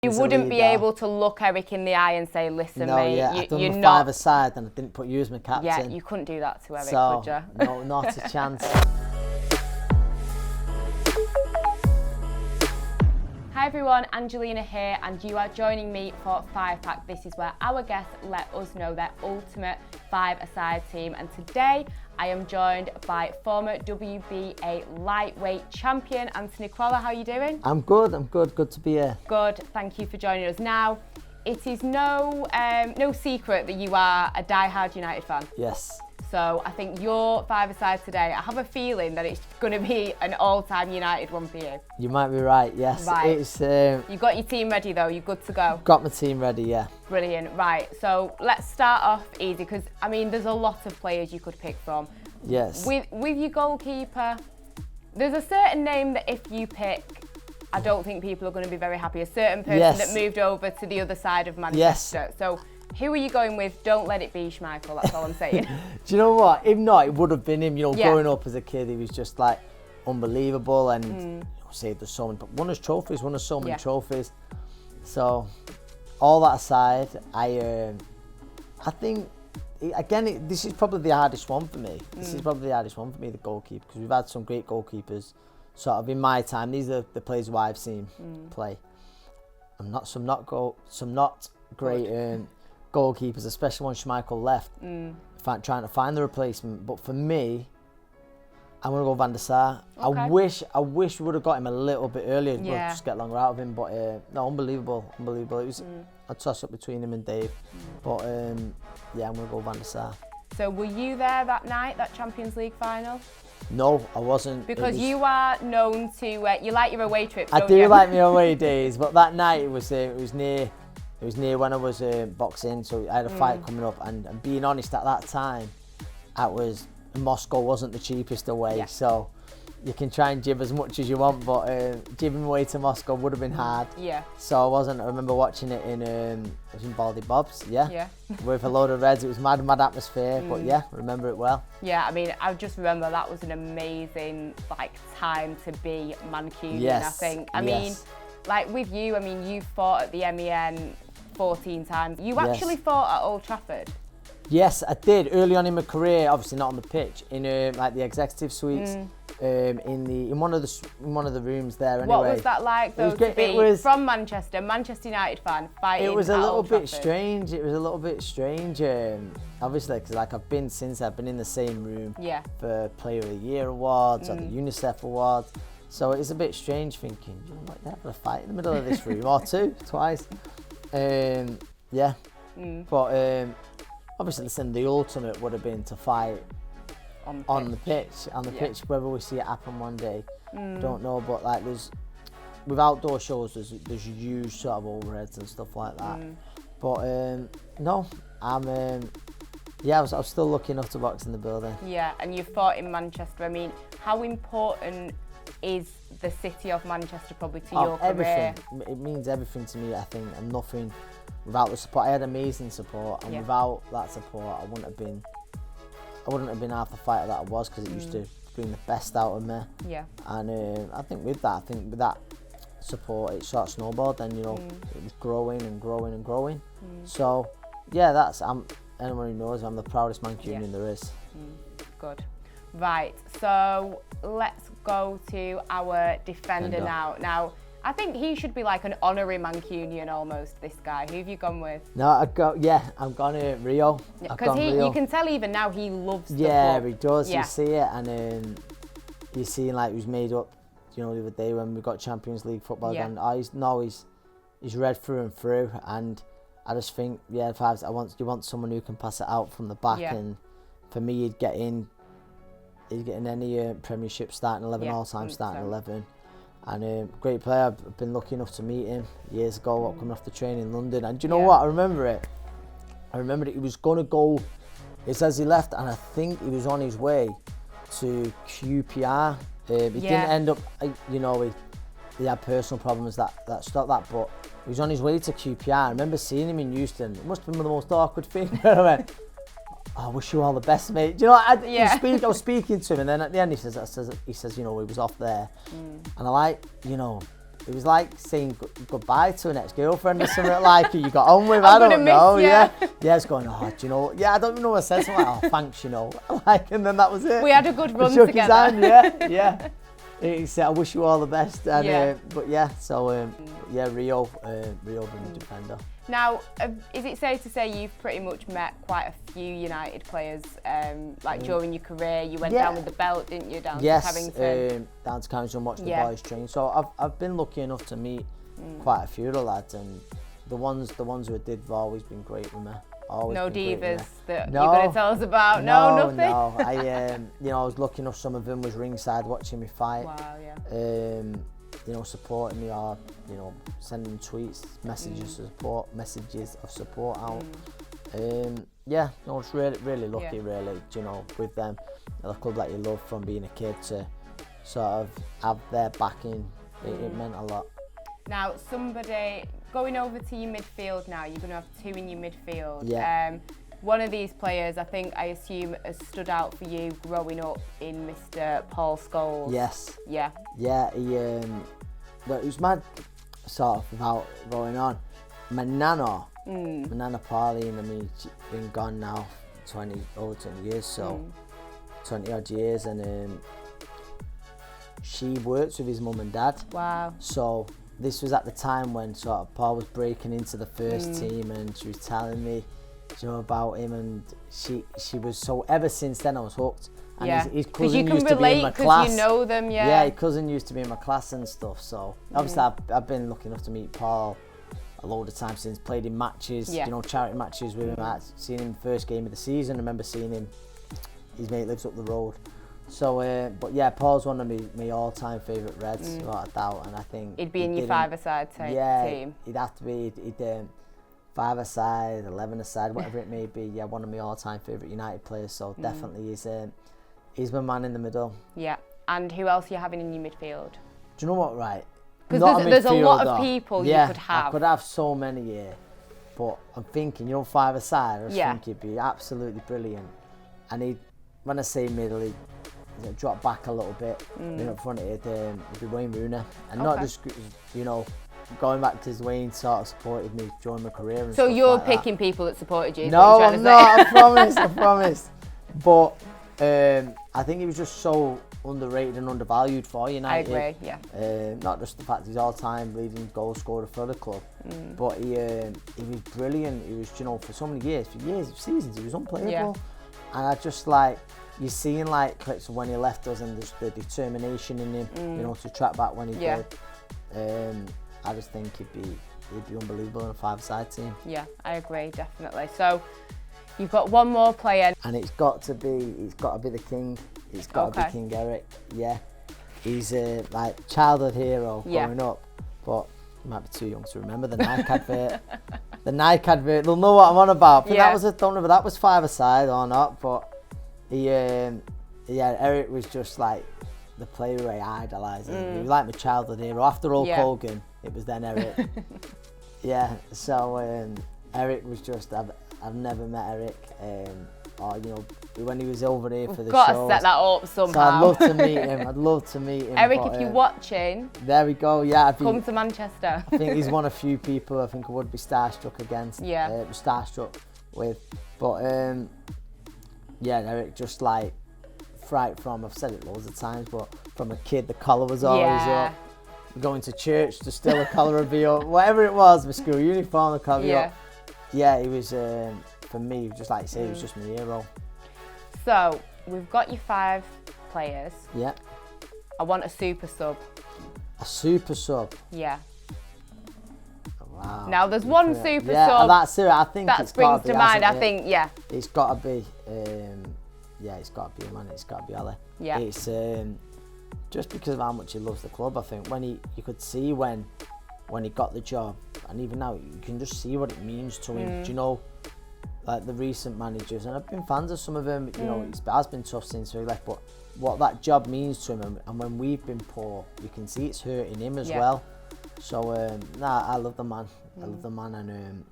You wouldn't be able to look Eric in the eye and say, listen, mate, I've done you're the not... five-a-side and I didn't put you as my captain. Yeah, you couldn't do that to Eric, so, could you? No, not a chance. Hi everyone, Angelina here, and you are joining me for 5-Pack. This is where our guests let us know their ultimate five-a-side team, and today I am joined by former WBA lightweight champion Anthony Crolla. How are you doing? I'm good, good to be here. Good, thank you for joining us. Now, it is no secret that you are a die-hard United fan. Yes. So I think your five-a-side today, I have a feeling that it's going to be an all-time United one for you. You might be right, yes. Right. It's, you got your team ready though, you're good to go? Got my team ready, yeah. Brilliant, right. So let's start off easy, because I mean, there's a lot of players you could pick from. Yes. With your goalkeeper, there's a certain name that if you pick, I don't think people are going to be very happy. A certain person that moved over to the other side of Manchester. Yes. So who are you going with? Don't let it be Schmeichel, that's all I'm saying. Do you know what? If not, it would have been him. You know, growing up as a kid, he was just like unbelievable and you know, saved us so many, but won us trophies, won us so many trophies. So, all that aside, I think, again, this is probably the hardest one for me. This is probably the hardest one for me, the goalkeeper, because we've had some great goalkeepers sort of in my time. These are the players who I've seen play. Some not great goalkeepers, especially when Schmeichel left, trying to find the replacement. But for me, I'm going to go Van der Sar. Okay. I wish we would have got him a little bit earlier, we'll just get longer out of him. But no, unbelievable. It was a toss up between him and Dave. But yeah, I'm going to go Van der Sar. So were you there that night, that Champions League final? No, I wasn't. Because you are known to, you like your away trips, I do like my away days, but that night it was near when I was boxing, so I had a fight coming up, and being honest, at that time, Moscow wasn't the cheapest away, so you can try and jib as much as you want, but jibbing away to Moscow would have been hard. Yeah. So I remember watching it in Baldy Bob's, with a load of Reds. It was mad atmosphere, but yeah, remember it well. Yeah, I mean, I just remember that was an amazing time to be Mancunian, I think. I mean, with you, I mean, you fought at the MEN 14 times. You actually fought at Old Trafford? Yes, I did. Early on in my career, obviously not on the pitch, in the executive suites, in one of the rooms there. Anyway, what was that like though, to be from Manchester United fan, fighting? It was a little bit strange. Obviously, because I've been in the same room for Player of the Year awards or the UNICEF awards. So it's a bit strange thinking, you know what, they're having a fight in the middle of this room, or twice. But obviously, listen, the ultimate would have been to fight on the pitch. Whether we see it happen one day, don't know. But with outdoor shows, there's huge sort of overheads and stuff like that. But no, I was still lucky enough to box in the building. Yeah, and you fought in Manchester. I mean, how important is the city of Manchester probably to your career? It means everything to me, I think, and nothing without the support. I had amazing support, and without that support, I wouldn't have been half the fighter that I was, because it used to bring the best out of me. Yeah. And I think with that support, it sort of snowballed, and it was growing and growing and growing. So yeah, anyone who knows, I'm the proudest Mancunian there is. Good. Right, so let's go to our defender now. Now, I think he should be like an honorary Mancunian almost, this guy. Who have you gone with? No, I'm gone Rio. Because you can tell even now he loves the club. He does. Yeah. You see it, and you see he was made up, the other day when we got Champions League football again. He's red through and through, and I just think, you want someone who can pass it out from the back, and for me, he'd get in any Premiership starting 11, all-time starting 11. And great player. I've been lucky enough to meet him years ago, coming off the train in London. And do you know what? I remember it. He was going to go, it says he left, and I think he was on his way to QPR. He didn't end up, he had personal problems that stopped that, but he was on his way to QPR. I remember seeing him in Houston. It must have been the most awkward thing. I went, I wish you all the best, mate. Do you know, I was speaking to him, and then at the end he says, he was off there. And I it was like saying goodbye to an ex-girlfriend or something like who you got on with. I don't know. You. Yeah, it's going. Oh, do you know? Yeah, I don't even know what I said. Something like, oh, thanks, you know. Like, and then that was it. We had a good run shook together. His hand, yeah. He said, I wish you all the best. And, but yeah, so Rio being the defender. Now, is it safe to say you've pretty much met quite a few United players, like during your career? You went down with the belt, didn't you, down to Carrington? Down to Carrington and watched the boys train. So I've been lucky enough to meet quite a few of the lads, and the ones who I did have always been great with me. No divas that you're going to tell us about? No, nothing? No, I was lucky enough, some of them was ringside watching me fight. Wow, yeah. Supporting me, or, sending tweets, messages of support out. It's really lucky, really, with them. The club that you love from being a kid to sort of have their backing, it meant a lot. Now, somebody going over to your midfield now, you're going to have two in your midfield. Yeah. One of these players, I assume, has stood out for you growing up in Mr. Paul Scholes. Yes. Yeah. Yeah, he was mad, sort of, without going on. My nana Pauline, I mean, she's been gone now over 20 years, so 20 odd years, and she works with his mum and dad. Wow. So this was at the time when sort of Paul was breaking into the first team, and she was telling me, about him, and she was, so ever since then I was hooked. And his cousin used to be in my class. You know them, yeah. Yeah, his cousin used to be in my class and stuff. So obviously I've been lucky enough to meet Paul a load of times since, played in matches, charity matches with him. I've seen him first game of the season. I remember seeing him. His mate lives up the road. So, but yeah, Paul's one of my all-time favourite Reds, without a doubt. And I think he'd be in your five-a-side team. Yeah, he'd have to be. He'd 5-a-side, 11-a-side, whatever it may be. Yeah, one of my all-time favourite United players. So definitely he's my man in the middle. Yeah. And who else are you having in your midfield? Do you know what, right? Because there's a lot of people you could have. I could have so many here. But I'm thinking, 5-a-side, I just think he'd be absolutely brilliant. And when I say middle, he'd drop back a little bit. Up front, it'd be Wayne Rooney. And not just, going back to Wayne sort of supported me during my career. And so stuff you're like picking people that supported you? No, I'm not. I promise. But I think he was just so underrated and undervalued for United. I agree, yeah. Not just the fact he's all-time leading goal scorer for the club, but he was brilliant. He was, for so many years, seasons, he was unplayable. Yeah. And I just you're seeing clips of when he left us and the determination in him, to track back when he did. I just think he'd be unbelievable in a 5-a-side team. Yeah, I agree, definitely. So you've got one more player, and he's got to be the king. He's got to be King Eric. Yeah, he's a childhood hero growing up, but he might be too young to remember the Nike advert. The Nike advert, they'll know what I'm on about. But that was I don't know if that was 5-a-side or not, but Eric was just the player who I idolised. He was like my childhood hero. After Hulk Hogan, it was then Eric. So Eric was just, I've never met Eric, or when he was over here for the show. Got to set that up somehow. So I'd love to meet him. Eric, if you're watching, there we go. Yeah, come to Manchester. I think he's one of few people I think I would be starstruck against. Yeah, starstruck with. But Eric just right from, I've said it loads of times, but from a kid the collar was always up. Going to church, to still a collar would be up. Whatever it was, my school uniform, the collar would be up. Yeah, he was, for me, just like you say, he was just my hero. So, we've got your 5 players. Yeah. I want a super sub. A super sub? Yeah. Wow. Now, there's one super sub. Yeah, that's it. I think that springs to mind. I think, it's got to be, it's got to be a man. It's got to be Ali. Yeah. It's just because of how much he loves the club. I think when you could see when he got the job, and even now you can just see what it means to him. Do you know, the recent managers, and I've been fans of some of them. It has been tough since he left, but what that job means to him, and when we've been poor, you can see it's hurting him as well. So I love the man. I love the man, and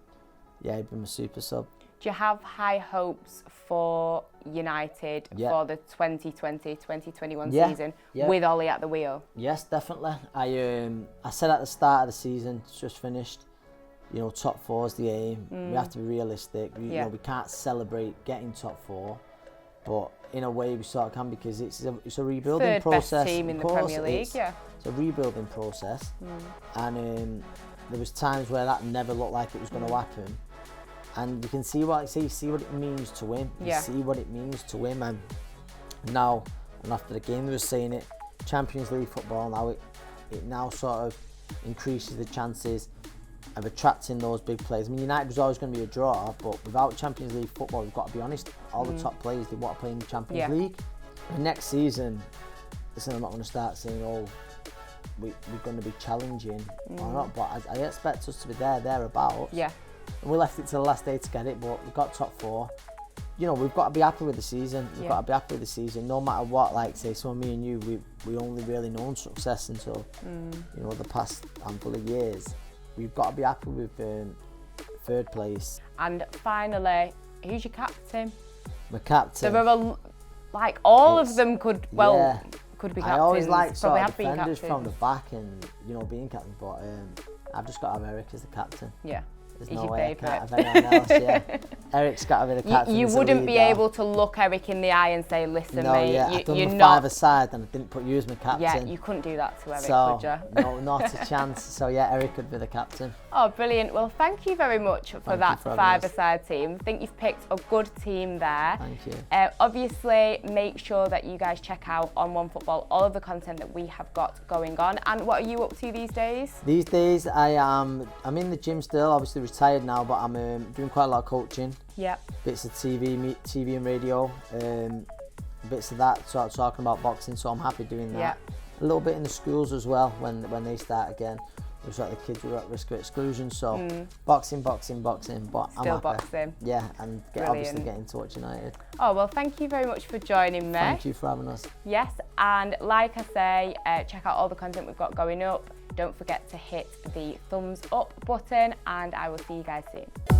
he'd been my super sub. Do you have high hopes for United for the 2020-2021 season with Ollie at the wheel? Yes, definitely. I said at the start of the season, it's just finished, you know, top 4 is the aim. We have to be realistic. You know, we can't celebrate getting top 4, but in a way we sort of can, because it's a rebuilding process. Third best team in the Premier League, it's a rebuilding process, and there was times where that never looked like it was going to happen. And you can see what it means to win. You see what it means to win. And now, and after the game, they were saying it, Champions League football now, it now sort of increases the chances of attracting those big players. I mean, United was always going to be a draw, but without Champions League football, we've got to be honest, all the top players, they want to play in the Champions League. And next season, listen, I'm not going to start saying, oh, we're going to be challenging or not, but I expect us to be thereabouts. Yeah. And we left it to the last day to get it, but we got top 4. You know, we've got to be happy with the season. We've got to be happy with the season, no matter what. Like, say, so me and you, we only really known success until, you know, the past handful of years. We've got to be happy with 3rd place. And finally, who's your captain? My captain. There are all of them could be captains. I always like sort of defenders from the back and, you know, being captain, but I've just got to have Eric as the captain. Yeah. There's no way I can't have anyone else, Eric's got to be the captain. You wouldn't be able to look Eric in the eye and say, listen, mate, I've done the 5-a-side and I didn't put you as my captain. Yeah, you couldn't do that to Eric, would you? No, not a chance. So yeah, Eric could be the captain. Oh, brilliant. Well, thank you very much for that 5-a-side team. I think you've picked a good team there. Thank you. Obviously, make sure that you guys check out on Onefootball all of the content that we have got going on. And what are you up to these days? These days, I'm in the gym still, obviously retired now, but I'm doing quite a lot of coaching. Yeah. Bits of TV and radio, bits of that, sort of talking about boxing, so I'm happy doing that. A little bit in the schools as well when they start again. We've got the kids who are at risk of exclusion, so boxing, but I'm happy. Boxing. Yeah, and obviously getting to watch United. Oh, well, thank you very much for joining me. Thank you for having us. Yes, and like I say, check out all the content we've got going up. Don't forget to hit the thumbs up button, and I will see you guys soon.